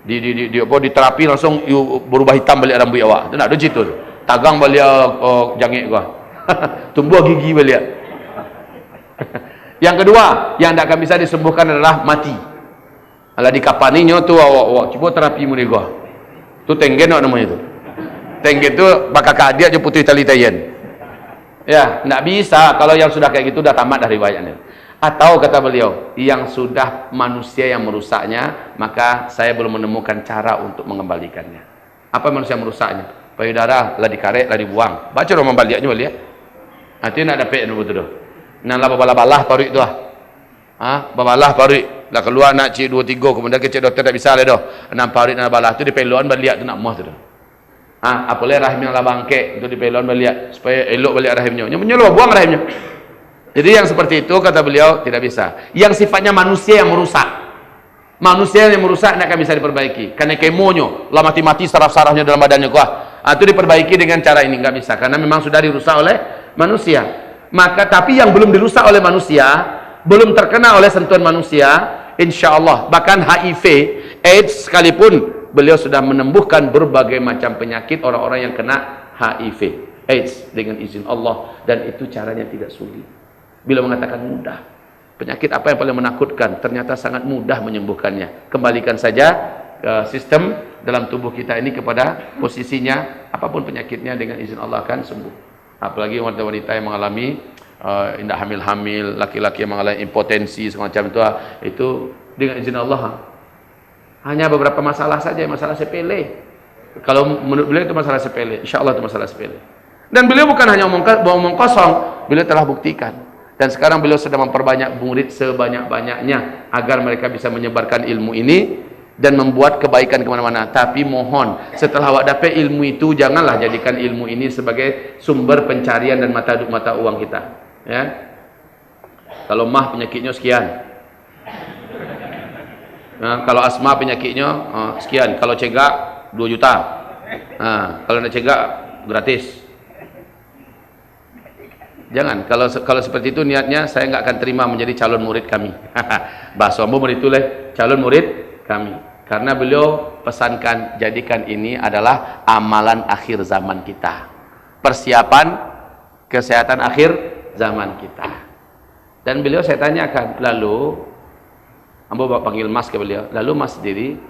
Di terapi langsung berubah hitam balik rambut awak. Itu nak ada jitu. Tagang balik jangik gua. Tumbuh gigi balik. Yang kedua, yang tidak akan bisa disembuhkan adalah mati. Ala dikapaninya tu awak cuba terapi mu gua. Tu tenggen namanya itu. Tenggen tu bakal kadia je putih tali tayen. Ya, tidak bisa. Kalau yang sudah kayak gitu sudah tamat dari riwayatnya. Atau kata beliau, yang sudah manusia yang merusaknya, maka saya belum menemukan cara untuk mengembalikannya. Apa manusia merusaknya? Payudara lah dikarek, lah dibuang. Baca dong membaliaknya balik. Nanti nak dapat betul tu. Nah lah babalah parik tu ah. Babalah parik. Lah keluar nak cik 2 3, kemudian ke cik doktor tak bisa le doh. 6 parik nak balah tu di peluan baliak tu nak mah tu. Apalagi rahim yang lah bangkek tu di peluan baliak supaya elok balik rahimnya. Menyeluruh buang rahimnya. Jadi yang seperti itu kata beliau tidak bisa. Yang sifatnya manusia yang merusak. Manusia yang merusak tidak akan bisa diperbaiki. Karena kemonyo, lah mati-mati saraf-sarafnya dalam badannya kuah. Itu diperbaiki dengan cara ini nggak bisa karena memang sudah dirusak oleh manusia. Maka tapi yang belum dirusak oleh manusia, belum terkena oleh sentuhan manusia, insya Allah bahkan HIV, AIDS sekalipun beliau sudah menembuhkan berbagai macam penyakit orang-orang yang kena HIV, AIDS dengan izin Allah, dan itu caranya tidak sulit. Bila mengatakan mudah, penyakit apa yang paling menakutkan? Ternyata sangat mudah menyembuhkannya. Kembalikan saja sistem dalam tubuh kita ini kepada posisinya, apapun penyakitnya dengan izin Allah akan sembuh. Apalagi wanita-wanita yang mengalami indah hamil-hamil, laki-laki yang mengalami impotensi semacam itu dengan izin Allah hanya beberapa masalah saja, masalah sepele. Kalau menurut beliau itu masalah sepele, insya Allah itu masalah sepele. Dan beliau bukan hanya omong kosong, beliau telah buktikan. Dan sekarang beliau sedang memperbanyak murid sebanyak-banyaknya agar mereka bisa menyebarkan ilmu ini dan membuat kebaikan kemana-mana. Tapi mohon, setelah awak dapat ilmu itu, janganlah jadikan ilmu ini sebagai sumber pencarian dan mata uang kita. Ya, kalau mah penyakitnya sekian. Nah, kalau asma penyakitnya sekian. Kalau cegak 2 juta. Nah, kalau nak cegak gratis. Jangan. Kalau seperti itu niatnya, saya nggak akan terima menjadi calon murid kami. Bahasa murid itu lah calon murid kami. Karena beliau pesankan, jadikan ini adalah amalan akhir zaman kita. Persiapan kesehatan akhir zaman kita. Dan beliau saya tanyakan, lalu ambo panggil Mas ke beliau, lalu Mas sendiri,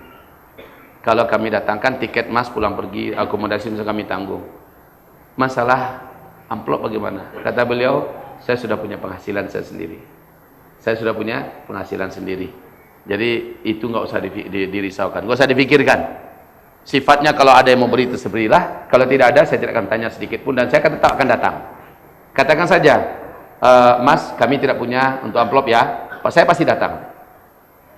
kalau kami datangkan tiket Mas pulang pergi, akomodasi bisa kami tanggung. Masalah amplop bagaimana? Kata beliau, saya sudah punya penghasilan saya sendiri. Saya sudah punya penghasilan sendiri. Jadi itu nggak usah dirisaukan, nggak usah dipikirkan. Sifatnya kalau ada yang mau beri, terseberilah. Kalau tidak ada, saya tidak akan tanya sedikit pun, dan saya tetap akan datang. Katakan saja, Mas, kami tidak punya untuk amplop ya, saya pasti datang.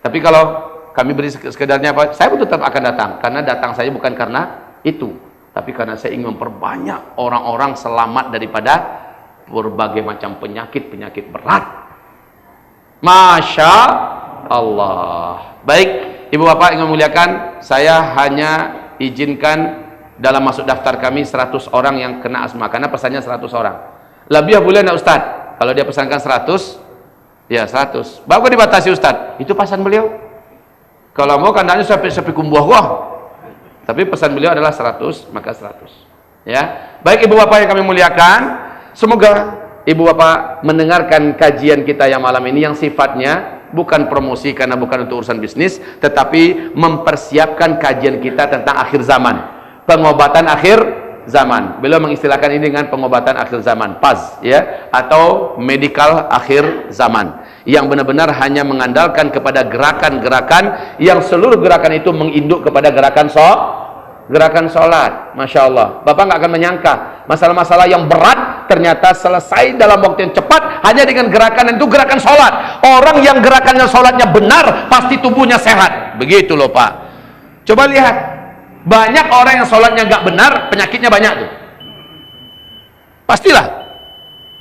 Tapi kalau kami beri sekedarnya apa, saya pun tetap akan datang. Karena datang saya bukan karena itu, tapi karena saya ingin memperbanyak orang-orang selamat daripada berbagai macam penyakit berat. Masya Allah. Baik, Ibu Bapak yang memuliakan, saya hanya izinkan dalam masuk daftar kami 100 orang yang kena asma, karena pesannya 100 orang. Lebih boleh enggak Ustaz? Kalau dia pesankan 100, ya 100. Bapak dibatasi Ustaz. Itu pesan beliau. Kalau mau kandangnya sampai kumbuah wah. Tapi pesan beliau adalah 100, maka 100. Ya. Baik Ibu Bapak yang kami muliakan, semoga Ibu Bapak mendengarkan kajian kita yang malam ini yang sifatnya bukan promosi karena bukan untuk urusan bisnis, tetapi mempersiapkan kajian kita tentang akhir zaman, pengobatan akhir zaman. Beliau mengistilahkan ini dengan pengobatan akhir zaman, PAZ ya, atau medical akhir zaman, yang benar-benar hanya mengandalkan kepada gerakan-gerakan yang seluruh gerakan itu menginduk kepada gerakan sholat. Masya Allah, Bapak nggak akan menyangka masalah-masalah yang berat ternyata selesai dalam waktu yang cepat hanya dengan gerakan, itu gerakan sholat. Orang yang gerakannya sholatnya benar pasti tubuhnya sehat. Begitu loh Pak. Coba lihat, banyak orang yang sholatnya nggak benar, penyakitnya banyak tuh. Pastilah.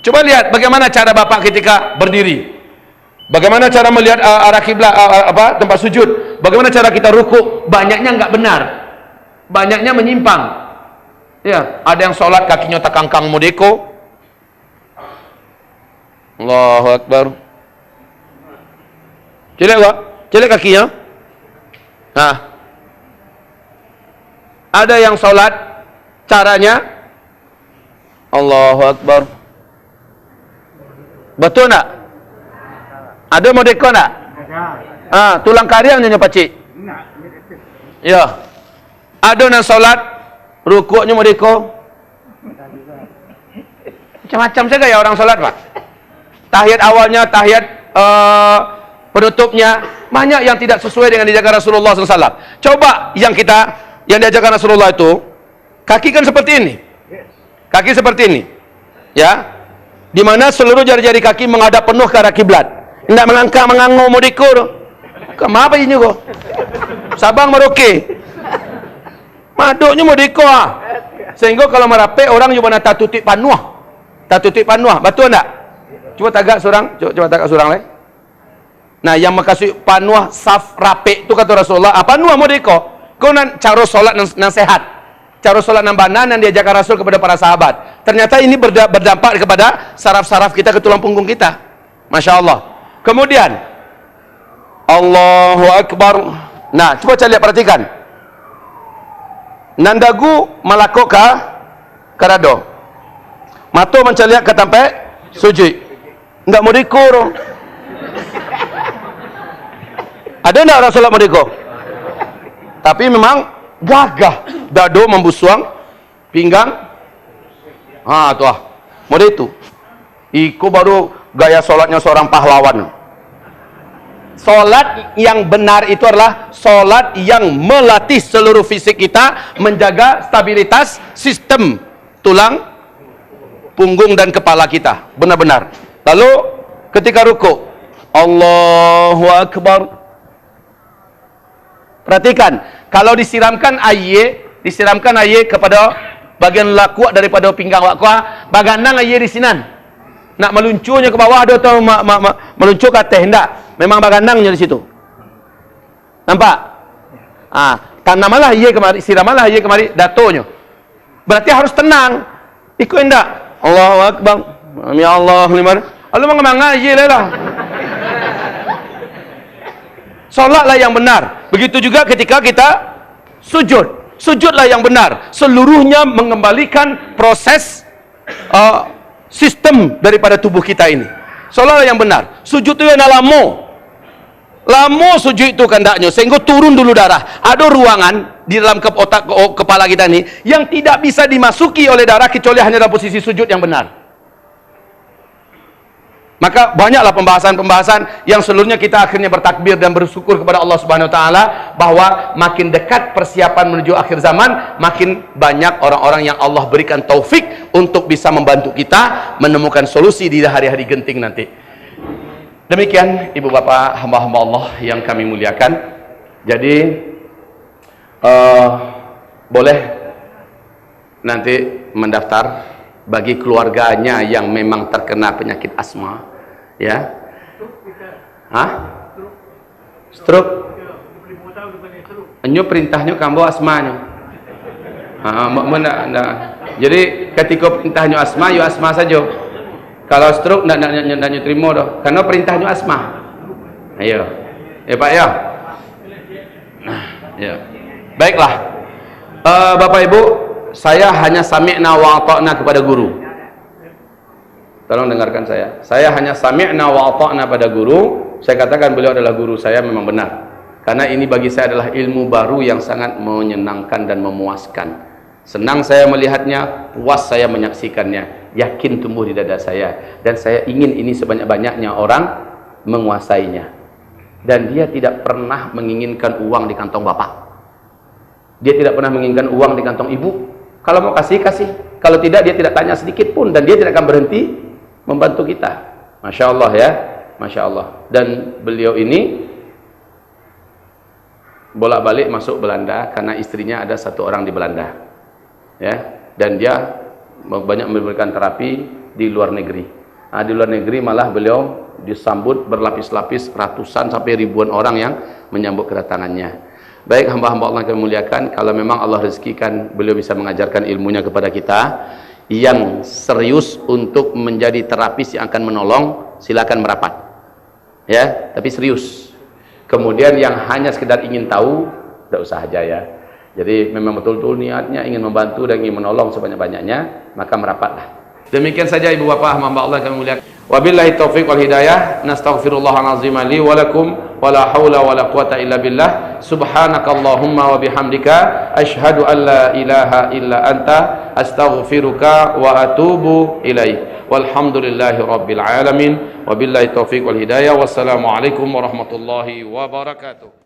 Coba lihat bagaimana cara Bapak ketika berdiri, bagaimana cara melihat arah kiblat, tempat sujud, bagaimana cara kita ruku, banyaknya nggak benar, banyaknya menyimpang. Ya, ada yang sholat kakinya takangkang modeko. Allahu Akbar. Celek kakinya. Nah, ada yang sholat caranya Allahu Akbar. Betul nak? Ada modeko nak? Tulang kariangnya pacik. Ya. Ada yang sholat rukuknya modeko. Macam-macam saja ya orang sholat Pak. Tahiyat awalnya, tahiyat penutupnya, banyak yang tidak sesuai dengan dijaga Rasulullah SAW. Coba yang diajarkan Rasulullah itu, kaki kan seperti ini, kaki seperti ini, ya, dimana seluruh jari-jari kaki menghadap penuh ke arah kiblat. Tidak melangkah mengangguk modeko. Kenapa ini kok? Sabang Merauke, maduknya modeko sehingga kalau merape orang juga nak tatutik panuah, betul tak? Coba tagak seorang, coba tagak seorang lagi. Nah, yang makasih panuah saf rapi itu kata Rasulullah, apa panuah modeko? Kau nan cara solat nan sehat, cara solat nan banan yang diajarkan Rasul kepada para sahabat. Ternyata ini berdampak kepada saraf-saraf kita, ke tulang punggung kita. Masya Allah. Kemudian Allahu Akbar. Nah, coba lihat, perhatikan. Nandagu malako ka karado. Mato menceliak ke tempat sujud. Enggak mau dikur. Ada enggak orang sholat modeko? Tapi memang gagah, dado membusuang, pinggang. Tuh mode itu. Iko baru gaya sholatnya seorang pahlawan. Solat yang benar itu adalah solat yang melatih seluruh fisik kita, menjaga stabilitas sistem tulang, punggung dan kepala kita. Benar-benar. Lalu ketika ruku, Allahu Akbar. Perhatikan, kalau disiramkan air kepada bagian lakuak daripada pinggang wakuak, baganang air di sinan. Nak meluncurnya ke bawah ada atau meluncur ke atas, hendak. Memang baganangnya di situ. Nampak? Tanamalah air kemari, siramalah air kemari, datonya. Berarti harus tenang. Ikut hendak. Allahu Akbar. Ya Allah, Allah mengemangah air lah. Solatlah yang benar. Begitu juga ketika kita sujud. Sujudlah yang benar. Seluruhnya mengembalikan proses sistem daripada tubuh kita ini. Solatlah yang benar. Sujud itu yang lamo. Lamo sujud itu kandaknya sehingga turun dulu darah. Ada ruangan di dalam otak kepala kita ini yang tidak bisa dimasuki oleh darah kecuali hanya dalam posisi sujud yang benar. Maka banyaklah pembahasan-pembahasan yang seluruhnya kita akhirnya bertakbir dan bersyukur kepada Allah Subhanahu wa taala bahwa makin dekat persiapan menuju akhir zaman, makin banyak orang-orang yang Allah berikan taufik untuk bisa membantu kita menemukan solusi di hari-hari genting nanti. Demikian ibu bapak hamba-hamba Allah yang kami muliakan. Jadi boleh nanti mendaftar bagi keluarganya yang memang terkena penyakit asma. Ya, stroke. Enyo perintahnya kambo asmanya. Jadi ketika perintahnya asma, yo asma saja. Kalau stroke ndak terima dah. Karena perintahnya asma. Ayo, Pak ya. Ya. Baiklah. Bapak Ibu, saya hanya sami'na wa ata'na kepada guru. Tolong dengarkan saya. Saya hanya sami'na wa ata'na pada guru. Saya katakan beliau adalah guru saya, memang benar. Karena ini bagi saya adalah ilmu baru yang sangat menyenangkan dan memuaskan. Senang saya melihatnya, puas saya menyaksikannya. Yakin tumbuh di dada saya. Dan saya ingin ini sebanyak-banyaknya orang menguasainya. Dan dia tidak pernah menginginkan uang di kantong bapak. Dia tidak pernah menginginkan uang di kantong ibu. Kalau mau kasih, kasih. Kalau tidak, dia tidak tanya sedikit pun. Dan dia tidak akan berhenti membantu kita. Masya Allah ya. Masya Allah. Dan beliau ini bolak-balik masuk Belanda karena istrinya ada satu orang di Belanda. Ya. Dan dia banyak memberikan terapi di luar negeri. Di luar negeri malah beliau disambut berlapis-lapis, ratusan sampai ribuan orang yang menyambut kedatangannya. Baik hamba-hamba Allah yang muliakan, kalau memang Allah rezekikan beliau bisa mengajarkan ilmunya kepada kita yang serius untuk menjadi terapis yang akan menolong, silakan merapat. Ya, tapi serius. Kemudian yang hanya sekedar ingin tahu, tidak usah aja ya. Jadi memang betul-betul niatnya ingin membantu dan ingin menolong sebanyak-banyaknya, maka merapatlah. Demikian saja ibu bapak hamba Allah yang mulia. Wabillahi taufiq wal hidayah. Nastaghfirullahal azim li wa lakum wa la haula wa la quwata illa billah. Subhanakallahumma wa bihamdika asyhadu an la ilaha illa anta astaghfiruka wa atubu ilaik. Walhamdulillahi rabbil alamin. Wabillahi taufiq wal hidayah. Wassalamu alaikum warahmatullahi wabarakatuh.